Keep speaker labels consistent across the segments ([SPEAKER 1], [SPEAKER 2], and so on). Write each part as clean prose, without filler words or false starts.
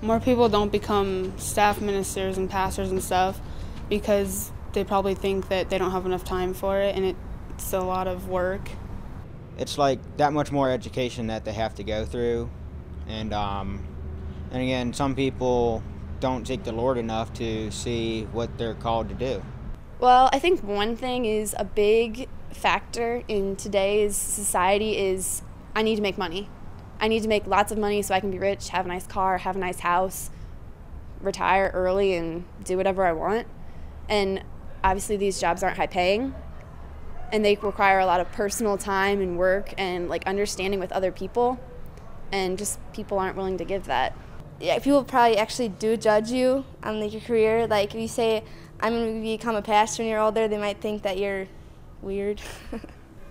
[SPEAKER 1] More people don't become staff ministers and pastors and stuff because they probably think that they don't have enough time for it, and it's a lot of work.
[SPEAKER 2] It's like that much more education that they have to go through, and again, some people don't seek the Lord enough to see what they're called to do.
[SPEAKER 3] Well, I think one thing is a big factor in today's society is I need to make money. I need to make lots of money so I can be rich, have a nice car, have a nice house, retire early and do whatever I want. And obviously these jobs aren't high paying, and they require a lot of personal time and work and like understanding with other people, and just people aren't willing to give that.
[SPEAKER 4] Yeah, people probably actually do judge you on like your career. Like if you say I'm going to become a pastor when you're older, they might think that you're weird.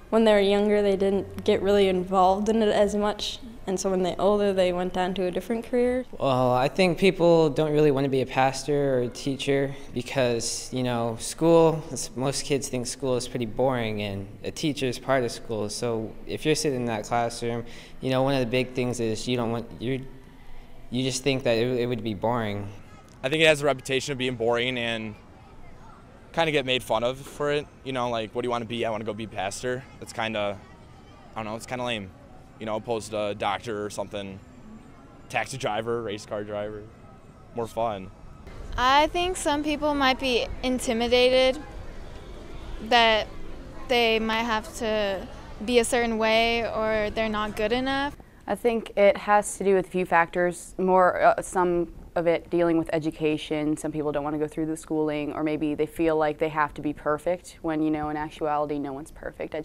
[SPEAKER 5] When they were younger, they didn't get really involved in it as much, and so when they're older, they went on to a different career.
[SPEAKER 6] Well, I think people don't really want to be a pastor or a teacher because, you know, school, most kids think school is pretty boring, and a teacher is part of school. So if you're sitting in that classroom, you know, one of the big things is you just think that it would be boring.
[SPEAKER 7] I think it has a reputation of being boring and kind of get made fun of for it. You know, like, what do you want to be? I want to go be pastor. That's kind of, I don't know, it's kind of lame. You know, opposed to a doctor or something, taxi driver, race car driver, more fun.
[SPEAKER 8] I think some people might be intimidated that they might have to be a certain way or they're not good enough.
[SPEAKER 9] I think it has to do with a few factors, some of it dealing with education. Some people don't want to go through the schooling, or maybe they feel like they have to be perfect when, you know, in actuality no one's perfect.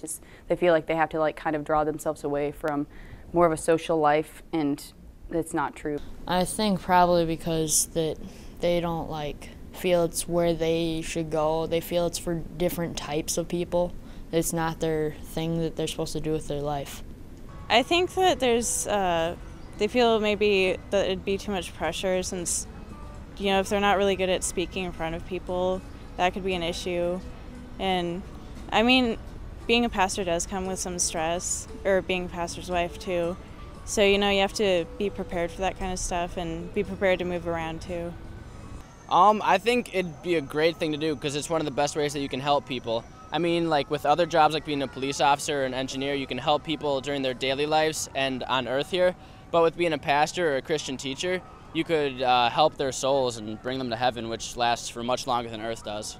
[SPEAKER 9] They feel like they have to like kind of draw themselves away from more of a social life, and it's not true.
[SPEAKER 10] I think probably because that they don't like feel it's where they should go. They feel it's for different types of people. It's not their thing that they're supposed to do with their life.
[SPEAKER 5] I think that they feel maybe that it'd be too much pressure since, you know, if they're not really good at speaking in front of people, that could be an issue. And I mean, being a pastor does come with some stress, or being a pastor's wife too. So, you know, you have to be prepared for that kind of stuff and be prepared to move around too.
[SPEAKER 11] I think it'd be a great thing to do because it's one of the best ways that you can help people. I mean, like with other jobs like being a police officer or an engineer, you can help people during their daily lives and on earth here. But with being a pastor or a Christian teacher, you could help their souls and bring them to heaven, which lasts for much longer than earth does.